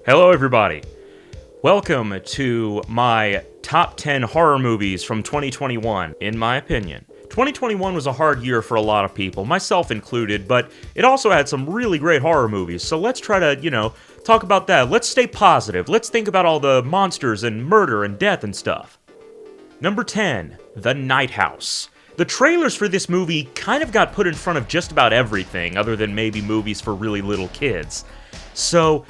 Hello, everybody. Welcome to my top 10 horror movies from 2021, in my opinion. 2021 was a hard year for a lot of people, myself included, but it also had some really great horror movies, so let's try to, talk about that. Let's stay positive. Let's think about all the monsters and murder and death and stuff. Number 10, The Night House. The trailers for this movie kind of got put in front of just about everything, other than maybe movies for really little kids. So,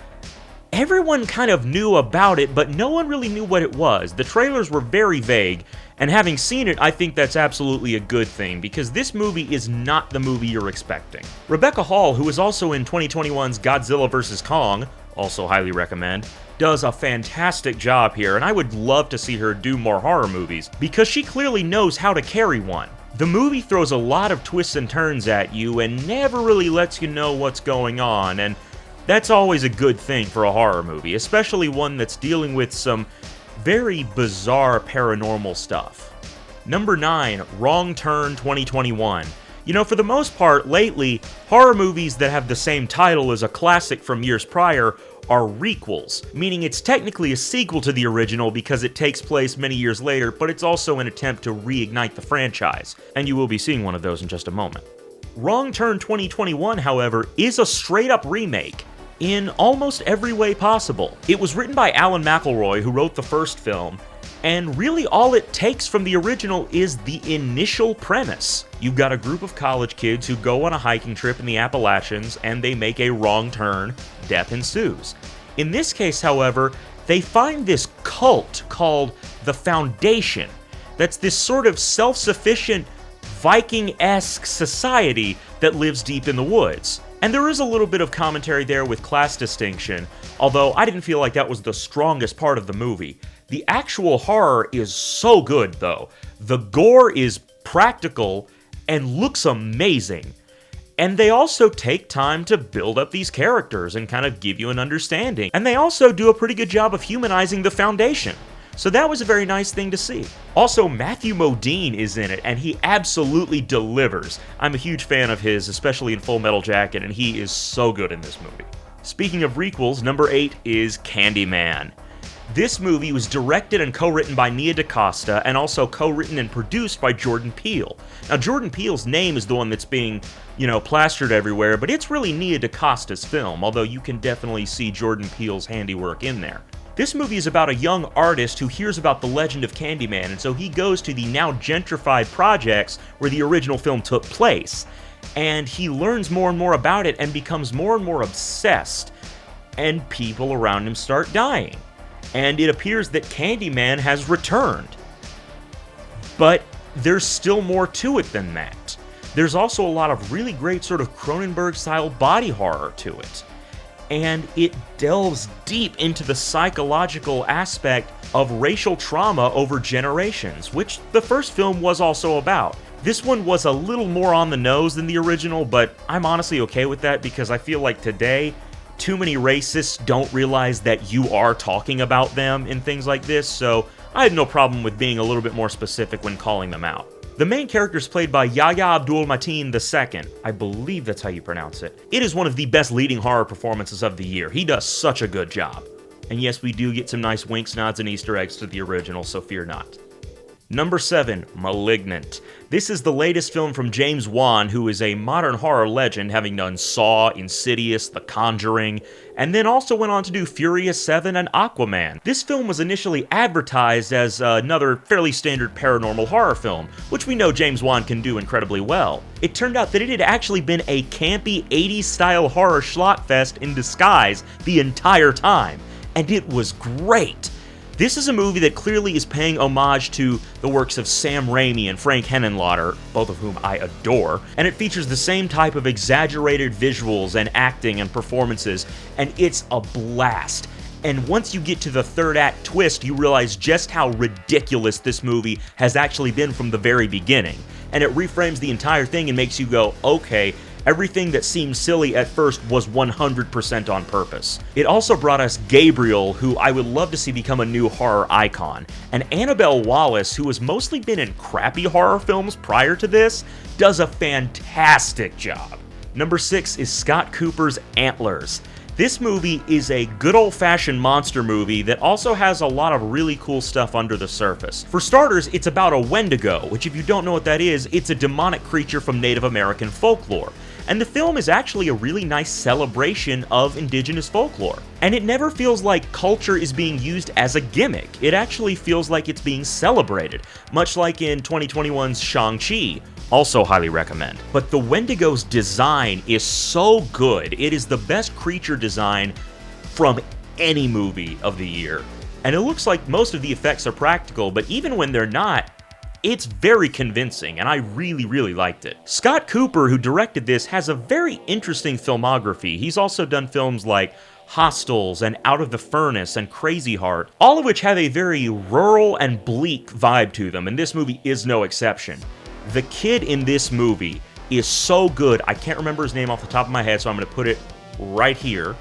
everyone kind of knew about it, but no one really knew what it was. The trailers were very vague, and having seen it, I think that's absolutely a good thing, because this movie is not the movie you're expecting. Rebecca Hall, who is also in 2021's Godzilla vs. Kong, also highly recommend, does a fantastic job here, and I would love to see her do more horror movies, because she clearly knows how to carry one. The movie throws a lot of twists and turns at you, and never really lets you know what's going on, and that's always a good thing for a horror movie, especially one that's dealing with some very bizarre paranormal stuff. Number 9, Wrong Turn 2021. For the most part, lately, horror movies that have the same title as a classic from years prior are requels, meaning it's technically a sequel to the original because it takes place many years later, but it's also an attempt to reignite the franchise, and you will be seeing one of those in just a moment. Wrong Turn 2021, however, is a straight-up remake, in almost every way possible. It was written by Alan McElroy, who wrote the first film, and really all it takes from the original is the initial premise. You've got a group of college kids who go on a hiking trip in the Appalachians, and they make a wrong turn. Death ensues. In this case, however, they find this cult called the Foundation, that's this sort of self-sufficient, Viking-esque society that lives deep in the woods. And there is a little bit of commentary there with class distinction, although I didn't feel like that was the strongest part of the movie. The actual horror is so good, though. The gore is practical and looks amazing. And they also take time to build up these characters and kind of give you an understanding. And they also do a pretty good job of humanizing the Foundation. So that was a very nice thing to see. Also, Matthew Modine is in it, and he absolutely delivers. I'm a huge fan of his, especially in Full Metal Jacket, and he is so good in this movie. Speaking of requels, number 8 is Candyman. This movie was directed and co-written by Nia DaCosta, and also co-written and produced by Jordan Peele. Now, Jordan Peele's name is the one that's being, plastered everywhere, but it's really Nia DaCosta's film, although you can definitely see Jordan Peele's handiwork in there. This movie is about a young artist who hears about the legend of Candyman, and so he goes to the now gentrified projects where the original film took place. And he learns more and more about it and becomes more and more obsessed, and people around him start dying. And it appears that Candyman has returned. But there's still more to it than that. There's also a lot of really great sort of Cronenberg-style body horror to it. And it delves deep into the psychological aspect of racial trauma over generations, which the first film was also about. This one was a little more on the nose than the original, but I'm honestly okay with that because I feel like today, too many racists don't realize that you are talking about them in things like this, so I had no problem with being a little bit more specific when calling them out. The main character is played by Yahya Abdul-Mateen II. I believe that's how you pronounce it. It is one of the best leading horror performances of the year. He does such a good job. And yes, we do get some nice winks, nods, and Easter eggs to the original, so fear not. Number 7, Malignant. This is the latest film from James Wan, who is a modern horror legend, having done Saw, Insidious, The Conjuring, and then also went on to do Furious 7 and Aquaman. This film was initially advertised as another fairly standard paranormal horror film, which we know James Wan can do incredibly well. It turned out that it had actually been a campy 80s-style horror schlottfest in disguise the entire time, and it was great. This is a movie that clearly is paying homage to the works of Sam Raimi and Frank Henenlotter, both of whom I adore, and it features the same type of exaggerated visuals and acting and performances, and it's a blast. And once you get to the third act twist, you realize just how ridiculous this movie has actually been from the very beginning. And it reframes the entire thing and makes you go, okay, everything that seemed silly at first was 100% on purpose. It also brought us Gabriel, who I would love to see become a new horror icon, and Annabelle Wallis, who has mostly been in crappy horror films prior to this, does a fantastic job. Number 6 is Scott Cooper's Antlers. This movie is a good old-fashioned monster movie that also has a lot of really cool stuff under the surface. For starters, it's about a Wendigo, which if you don't know what that is, it's a demonic creature from Native American folklore. And the film is actually a really nice celebration of indigenous folklore. And it never feels like culture is being used as a gimmick. It actually feels like it's being celebrated, much like in 2021's Shang-Chi. Also highly recommend. But the Wendigo's design is so good. It is the best creature design from any movie of the year. And it looks like most of the effects are practical, but even when they're not, it's very convincing, and I really, really liked it. Scott Cooper, who directed this, has a very interesting filmography. He's also done films like Hostels and Out of the Furnace and Crazy Heart, all of which have a very rural and bleak vibe to them, and this movie is no exception. The kid in this movie is so good. I can't remember his name off the top of my head, so I'm going to put it right here.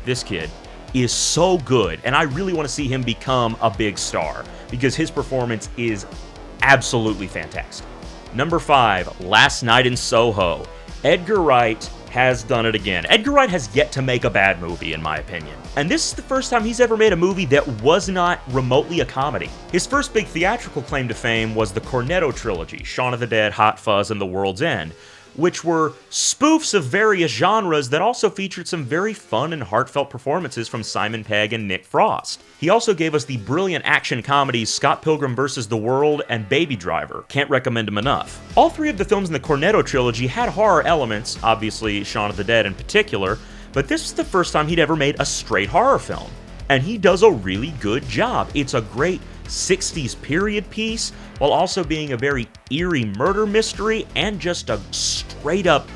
This kid is so good, and I really want to see him become a big star because his performance is absolutely fantastic. Number 5, Last Night in Soho. Edgar Wright has done it again. Edgar Wright has yet to make a bad movie, in my opinion. And this is the first time he's ever made a movie that was not remotely a comedy. His first big theatrical claim to fame was the Cornetto trilogy, Shaun of the Dead, Hot Fuzz, and The World's End, which were spoofs of various genres that also featured some very fun and heartfelt performances from Simon Pegg and Nick Frost. He also gave us the brilliant action comedies Scott Pilgrim vs. the World and Baby Driver. Can't recommend them enough. All three of the films in the Cornetto trilogy had horror elements, obviously Shaun of the Dead in particular, but this was the first time he'd ever made a straight horror film. And he does a really good job. It's a great 60s period piece, while also being a very eerie murder mystery and just a straight up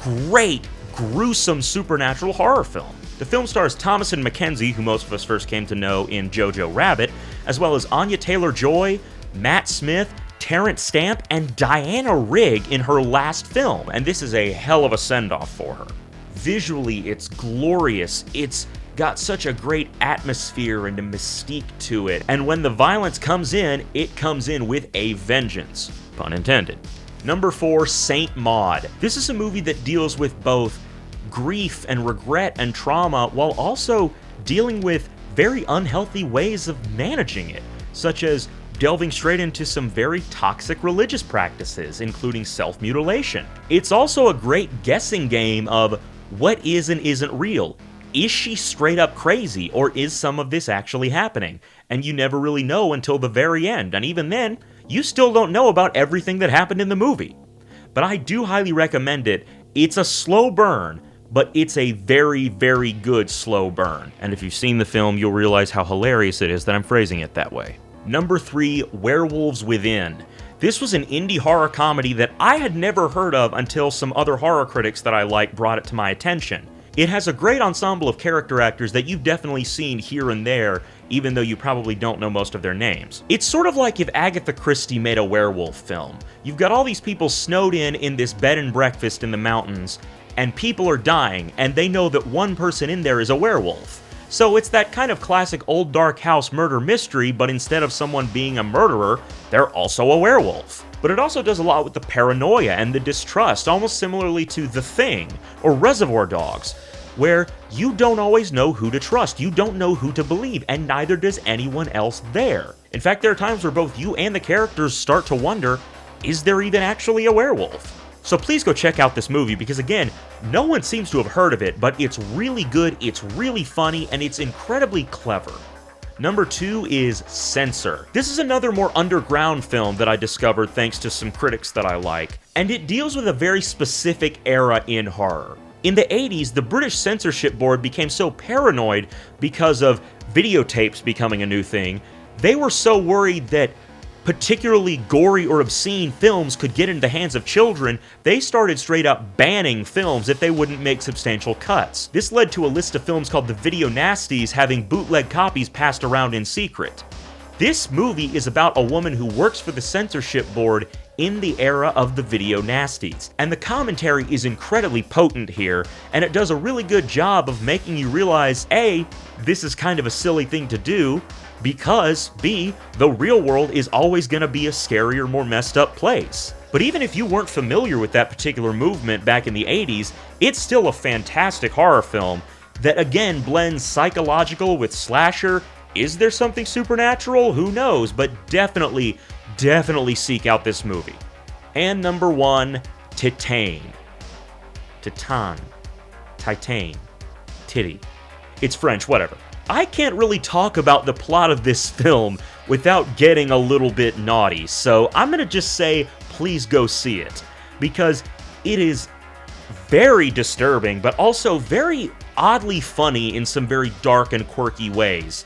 great, gruesome supernatural horror film. The film stars Thomasin McKenzie, who most of us first came to know in Jojo Rabbit, as well as Anya Taylor-Joy, Matt Smith, Terrence Stamp, and Diana Rigg in her last film, and this is a hell of a send-off for her. Visually, it's glorious. It's got such a great atmosphere and a mystique to it, and when the violence comes in, it comes in with a vengeance. Pun intended. Number 4, Saint Maud. This is a movie that deals with both grief and regret and trauma while also dealing with very unhealthy ways of managing it, such as delving straight into some very toxic religious practices, including self-mutilation. It's also a great guessing game of what is and isn't real. Is she straight up crazy, or is some of this actually happening? And you never really know until the very end, and even then, you still don't know about everything that happened in the movie. But I do highly recommend it. It's a slow burn, but it's a very, very good slow burn. And if you've seen the film, you'll realize how hilarious it is that I'm phrasing it that way. Number 3, Werewolves Within. This was an indie horror comedy that I had never heard of until some other horror critics that I like brought it to my attention. It has a great ensemble of character actors that you've definitely seen here and there, even though you probably don't know most of their names. It's sort of like if Agatha Christie made a werewolf film. You've got all these people snowed in this bed and breakfast in the mountains, and people are dying, and they know that one person in there is a werewolf. So it's that kind of classic old dark house murder mystery, but instead of someone being a murderer, they're also a werewolf. But it also does a lot with the paranoia and the distrust, almost similarly to The Thing or Reservoir Dogs, where you don't always know who to trust, you don't know who to believe, and neither does anyone else there. In fact, there are times where both you and the characters start to wonder, is there even actually a werewolf? So please go check out this movie because, again, no one seems to have heard of it, but it's really good, it's really funny, and it's incredibly clever. Number 2 is Censor. This is another more underground film that I discovered thanks to some critics that I like, and it deals with a very specific era in horror. In the 80s, the British censorship board became so paranoid because of videotapes becoming a new thing, they were so worried that particularly gory or obscene films could get into the hands of children, they started straight up banning films if they wouldn't make substantial cuts. This led to a list of films called the Video Nasties having bootleg copies passed around in secret. This movie is about a woman who works for the censorship board in the era of the Video Nasties, and the commentary is incredibly potent here, and it does a really good job of making you realize, A, this is kind of a silly thing to do, because B, the real world is always going to be a scarier, more messed up place. But even if you weren't familiar with that particular movement back in the 80s, it's still a fantastic horror film, that again blends psychological with slasher. Is there something supernatural? Who knows, but definitely seek out this movie. And number 1, Titane. Titane. Titty. It's French, whatever. I can't really talk about the plot of this film without getting a little bit naughty, so I'm gonna just say, please go see it, because it is very disturbing, but also very oddly funny in some very dark and quirky ways.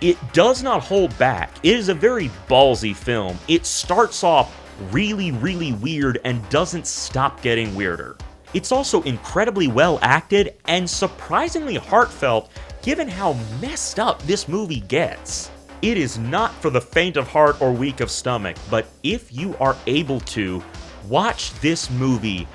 It does not hold back. It is a very ballsy film. It starts off really weird and doesn't stop getting weirder. It's also incredibly well acted and surprisingly heartfelt given how messed up this movie gets. It is not for the faint of heart or weak of stomach, but if you are able to, watch this movie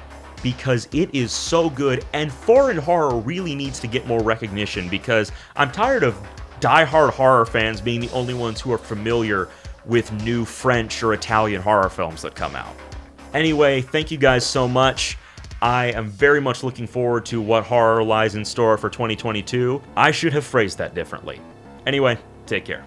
because it is so good, and foreign horror really needs to get more recognition because I'm tired of die-hard horror fans being the only ones who are familiar with new French or Italian horror films that come out. Anyway, thank you guys so much. I am very much looking forward to what horror lies in store for 2022. I should have phrased that differently. Anyway, take care.